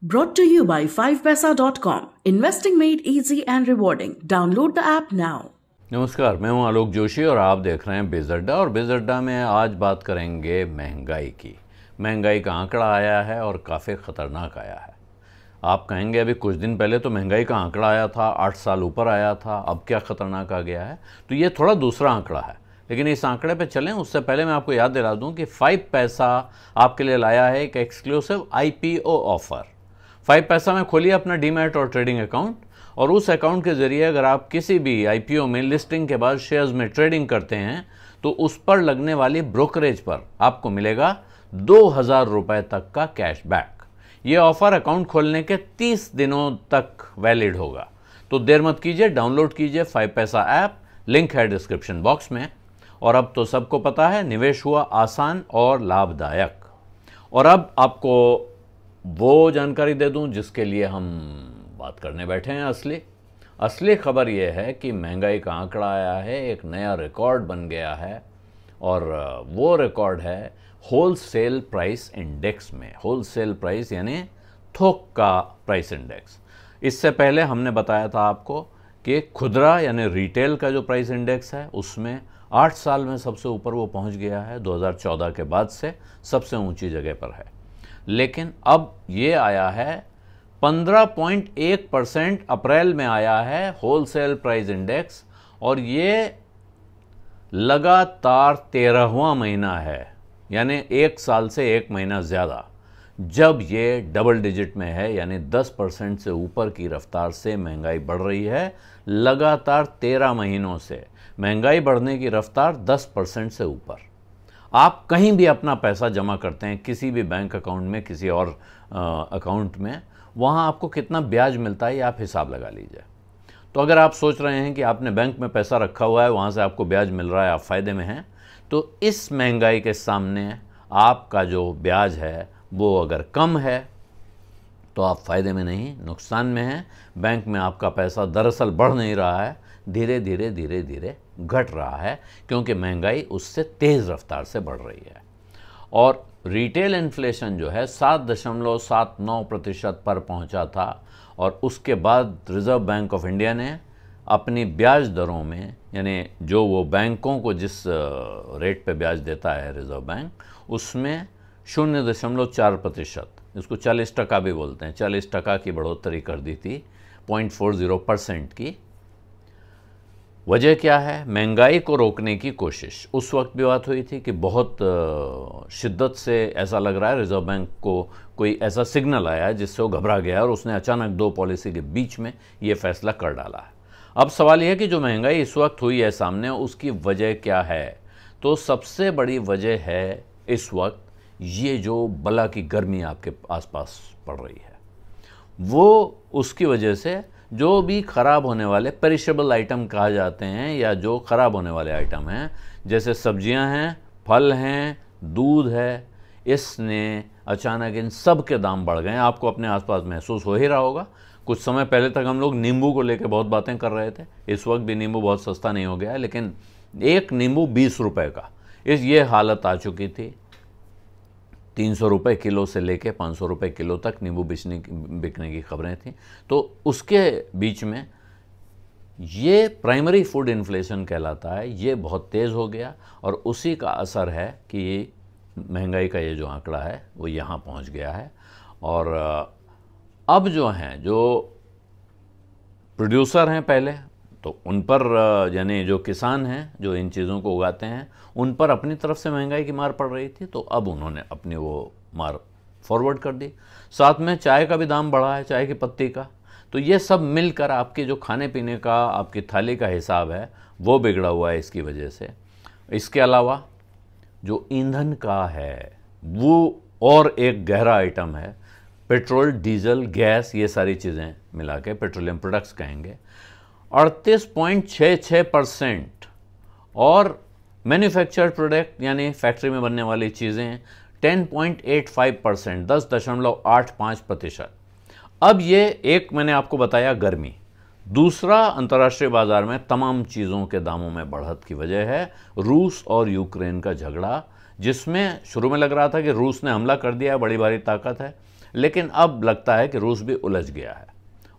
Brought to you by 5paisa.com. Investing made easy and rewarding. Download the app now. नमस्कार, मैं हूं आलोक जोशी और आप देख रहे हैं बिज़ अड्डा। और बिज़ अड्डा में आज बात करेंगे महंगाई की। महंगाई का आंकड़ा आया है और काफ़ी ख़तरनाक आया है। आप कहेंगे अभी कुछ दिन पहले तो महंगाई का आंकड़ा आया था, 8 साल ऊपर आया था, अब क्या ख़तरनाक आ गया है। तो ये थोड़ा दूसरा आंकड़ा है, लेकिन इस आंकड़े पे चलें उससे पहले मैं आपको याद दिला दूं कि 5 पैसा आपके लिए लाया है एक एक्सक्लूसिव IPO ऑफ़र। 5 पैसा में खोलिए अपना डीमैट और ट्रेडिंग अकाउंट, और उस अकाउंट के ज़रिए अगर आप किसी भी IPO में लिस्टिंग के बाद शेयर्स में ट्रेडिंग करते हैं तो उस पर लगने वाली ब्रोकरेज पर आपको मिलेगा 2000 रुपये तक का कैशबैक। ये ऑफ़र अकाउंट खोलने के 30 दिनों तक वैलिड होगा। तो देर मत कीजिए, डाउनलोड कीजिए 5 पैसा ऐप, लिंक है डिस्क्रिप्शन बॉक्स में। और अब तो सबको पता है निवेश हुआ आसान और लाभदायक। और अब आपको वो जानकारी दे दूं जिसके लिए हम बात करने बैठे हैं। असली खबर यह है कि महंगाई का आंकड़ा आया है, एक नया रिकॉर्ड बन गया है, और वो रिकॉर्ड है होलसेल प्राइस इंडेक्स में। होलसेल प्राइस यानी थोक का प्राइस इंडेक्स। इससे पहले हमने बताया था आपको कि खुदरा यानी रिटेल का जो प्राइस इंडेक्स है उसमें 8 साल में सबसे ऊपर वो पहुंच गया है। 2014 के बाद से सबसे ऊंची जगह पर है। लेकिन अब ये आया है 15.1% अप्रैल में आया है होलसेल प्राइस इंडेक्स, और ये लगातार 13वां महीना है, यानी 1 साल से 1 महीना ज़्यादा जब ये डबल डिजिट में है, यानी 10% से ऊपर की रफ्तार से महंगाई बढ़ रही है। लगातार 13 महीनों से महंगाई बढ़ने की रफ्तार 10% से ऊपर। आप कहीं भी अपना पैसा जमा करते हैं, किसी भी बैंक अकाउंट में, किसी और अकाउंट में, वहाँ आपको कितना ब्याज मिलता है ये आप हिसाब लगा लीजिए। तो अगर आप सोच रहे हैं कि आपने बैंक में पैसा रखा हुआ है, वहाँ से आपको ब्याज मिल रहा है, आप फ़ायदे में हैं, तो इस महंगाई के सामने आपका जो ब्याज है वो अगर कम है तो आप फ़ायदे में नहीं, नुकसान में हैं। बैंक में आपका पैसा दरअसल बढ़ नहीं रहा है, धीरे धीरे घट रहा है, क्योंकि महंगाई उससे तेज़ रफ्तार से बढ़ रही है। और रिटेल इन्फ्लेशन जो है 7.79% पर पहुंचा था, और उसके बाद रिज़र्व बैंक ऑफ इंडिया ने अपनी ब्याज दरों में, यानी जो वो बैंकों को जिस रेट पे ब्याज देता है रिज़र्व बैंक, उसमें 0.4%, इसको 40% भी बोलते हैं, 40% की बढ़ोतरी कर दी थी 0.40% की। वजह क्या है? महंगाई को रोकने की कोशिश। उस वक्त भी बात हुई थी कि बहुत शिद्दत से ऐसा लग रहा है रिज़र्व बैंक को कोई ऐसा सिग्नल आया है जिससे वो घबरा गया और उसने अचानक 2 पॉलिसी के बीच में ये फैसला कर डाला है। अब सवाल यह है कि जो महंगाई इस वक्त हुई है सामने, उसकी वजह क्या है? तो सबसे बड़ी वजह है इस वक्त ये जो बला की गर्मी आपके आसपास पड़ रही है, वो उसकी वजह से जो भी ख़राब होने वाले पेरिशेबल आइटम कहा जाते हैं, या जो ख़राब होने वाले आइटम हैं, जैसे सब्जियां हैं, फल हैं, दूध है, इसने अचानक इन सब के दाम बढ़ गए हैं। आपको अपने आसपास महसूस हो ही रहा होगा। कुछ समय पहले तक हम लोग नींबू को लेकर बहुत बातें कर रहे थे। इस वक्त भी नींबू बहुत सस्ता नहीं हो गया है, लेकिन एक नींबू 20 रुपये का, ये हालत आ चुकी थी। 300 रुपये किलो से लेके 500 रुपये किलो तक नींबू बिकने की खबरें थी। तो उसके बीच में ये प्राइमरी फूड इन्फ्लेशन कहलाता है, ये बहुत तेज़ हो गया, और उसी का असर है कि ये महंगाई का ये जो आंकड़ा है वो यहाँ पहुँच गया है। और अब जो हैं, जो प्रोड्यूसर हैं पहले, तो उन पर, यानी जो किसान हैं जो इन चीज़ों को उगाते हैं, उन पर अपनी तरफ से महंगाई की मार पड़ रही थी, तो अब उन्होंने अपनी वो मार फॉरवर्ड कर दी। साथ में चाय का भी दाम बढ़ा है, चाय की पत्ती का। तो ये सब मिलकर आपके जो खाने पीने का, आपकी थाली का हिसाब है वो बिगड़ा हुआ है इसकी वजह से। इसके अलावा जो ईंधन का है वो और एक गहरा आइटम है। पेट्रोल, डीजल, गैस, ये सारी चीज़ें मिला के पेट्रोलियम प्रोडक्ट्स कहेंगे, 38.66%, और मैन्युफैक्चर्ड प्रोडक्ट यानी फैक्ट्री में बनने वाली चीज़ें 10.85%, 10.85%। अब ये एक मैंने आपको बताया गर्मी। दूसरा, अंतर्राष्ट्रीय बाजार में तमाम चीज़ों के दामों में बढ़त की वजह है रूस और यूक्रेन का झगड़ा, जिसमें शुरू में लग रहा था कि रूस ने हमला कर दिया है, बड़ी भारी ताकत है, लेकिन अब लगता है कि रूस भी उलझ गया है,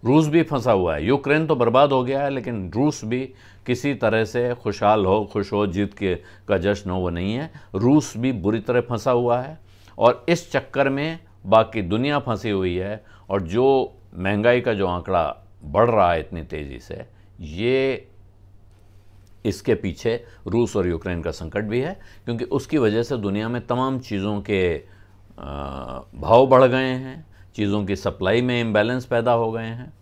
रूस भी फंसा हुआ है। यूक्रेन तो बर्बाद हो गया है, लेकिन रूस भी किसी तरह से खुशहाल हो, खुश हो, जीत के का जश्न हो, वो नहीं है। रूस भी बुरी तरह फंसा हुआ है और इस चक्कर में बाकी दुनिया फंसी हुई है। और जो महंगाई का जो आंकड़ा बढ़ रहा है इतनी तेज़ी से, ये इसके पीछे रूस और यूक्रेन का संकट भी है, क्योंकि उसकी वजह से दुनिया में तमाम चीज़ों के भाव बढ़ गए हैं, चीज़ों की सप्लाई में इम्बैलेंस पैदा हो गए हैं।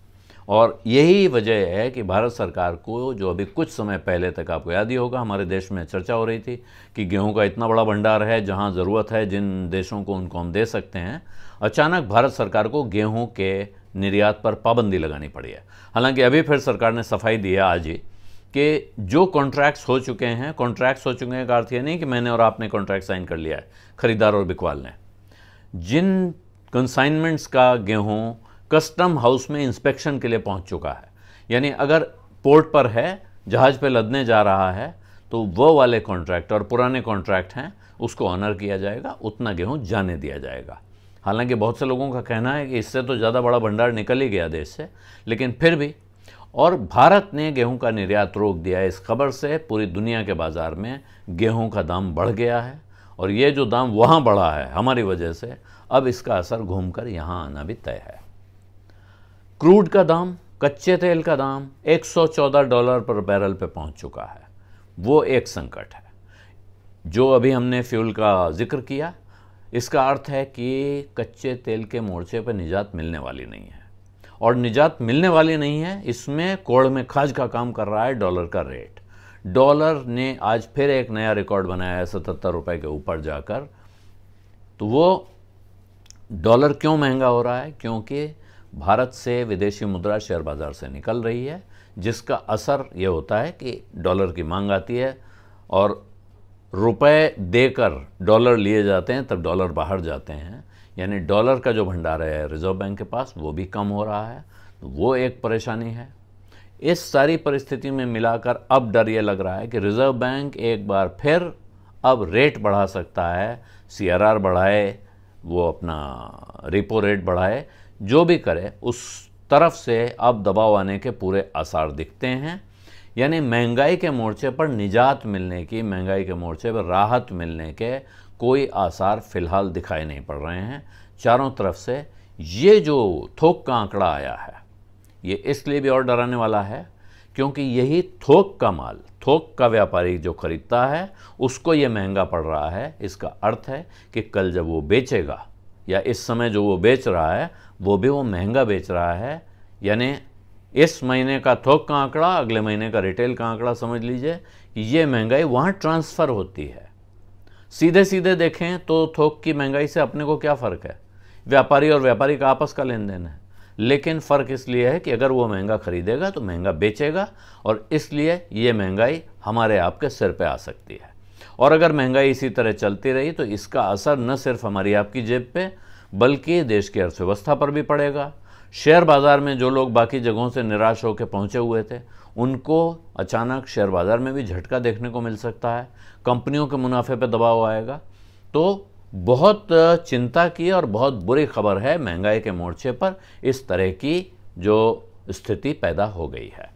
और यही वजह है कि भारत सरकार को, जो अभी कुछ समय पहले तक आपको याद ही होगा हमारे देश में चर्चा हो रही थी कि गेहूं का इतना बड़ा भंडार है, जहां ज़रूरत है जिन देशों को उनको हम दे सकते हैं, अचानक भारत सरकार को गेहूं के निर्यात पर पाबंदी लगानी पड़ी है। हालांकि अभी फिर सरकार ने सफाई दी है आज ही कि जो कॉन्ट्रैक्ट्स हो चुके हैं का अर्थ ये नहीं कि मैंने और आपने कॉन्ट्रैक्ट साइन कर लिया है, खरीदार और बिकवाल ने। जिन कंसाइनमेंट्स का गेहूं कस्टम हाउस में इंस्पेक्शन के लिए पहुंच चुका है, यानी अगर पोर्ट पर है, जहाज पे लदने जा रहा है, तो वो वाले कॉन्ट्रैक्ट और पुराने कॉन्ट्रैक्ट हैं उसको ऑनर किया जाएगा, उतना गेहूं जाने दिया जाएगा। हालांकि बहुत से लोगों का कहना है कि इससे तो ज़्यादा बड़ा भंडार निकल ही गया देश से, लेकिन फिर भी। और भारत ने गेहूं का निर्यात रोक दिया है। इस खबर से पूरी दुनिया के बाज़ार में गेहूं का दाम बढ़ गया है, और ये जो दाम वहाँ बढ़ा है हमारी वजह से, अब इसका असर घूमकर यहाँ आना भी तय है। क्रूड का दाम, कच्चे तेल का दाम $114 पर बैरल पे पहुंच चुका है। वो एक संकट है। जो अभी हमने फ्यूल का जिक्र किया, इसका अर्थ है कि कच्चे तेल के मोर्चे पर निजात मिलने वाली नहीं है, और निजात मिलने वाली नहीं है, इसमें कोड़ में खाज का काम कर रहा है डॉलर का रेट। डॉलर ने आज फिर एक नया रिकॉर्ड बनाया है 77 रुपये के ऊपर जाकर। तो वो डॉलर क्यों महंगा हो रहा है? क्योंकि भारत से विदेशी मुद्रा शेयर बाज़ार से निकल रही है, जिसका असर ये होता है कि डॉलर की मांग आती है और रुपए देकर डॉलर लिए जाते हैं, तब डॉलर बाहर जाते हैं। यानी डॉलर का जो भंडार है रिजर्व बैंक के पास, वो भी कम हो रहा है। तो वो एक परेशानी है। इस सारी परिस्थिति में मिलाकर अब डर ये लग रहा है कि रिजर्व बैंक एक बार फिर अब रेट बढ़ा सकता है, CRR बढ़ाए, वो अपना रेपो रेट बढ़ाए, जो भी करे, उस तरफ से अब दबाव आने के पूरे आसार दिखते हैं। यानी महंगाई के मोर्चे पर निजात मिलने की, महंगाई के मोर्चे पर राहत मिलने के कोई आसार फिलहाल दिखाई नहीं पड़ रहे हैं चारों तरफ से। ये जो थोक का आंकड़ा आया है, ये इसलिए भी और डराने वाला है क्योंकि यही थोक का माल, थोक का व्यापारी जो खरीदता है, उसको ये महंगा पड़ रहा है। इसका अर्थ है कि कल जब वो बेचेगा, या इस समय जो वो बेच रहा है वो भी वो महंगा बेच रहा है। यानी इस महीने का थोक का आंकड़ा अगले महीने का रिटेल का आंकड़ा समझ लीजिए कि ये महंगाई वहाँ ट्रांसफ़र होती है। सीधे सीधे देखें तो थोक की महंगाई से अपने को क्या फ़र्क है? व्यापारी और व्यापारी का आपस का लेन देन है, लेकिन फ़र्क इसलिए है कि अगर वो महंगा खरीदेगा तो महंगा बेचेगा, और इसलिए ये महंगाई हमारे आपके सिर पे आ सकती है। और अगर महंगाई इसी तरह चलती रही तो इसका असर न सिर्फ हमारी आपकी जेब पे, बल्कि देश की अर्थव्यवस्था पर भी पड़ेगा। शेयर बाज़ार में जो लोग बाकी जगहों से निराश होकर पहुंचे हुए थे, उनको अचानक शेयर बाज़ार में भी झटका देखने को मिल सकता है। कंपनियों के मुनाफे पर दबाव आएगा। तो बहुत चिंता की और बहुत बुरी खबर है महंगाई के मोर्चे पर इस तरह की जो स्थिति पैदा हो गई है।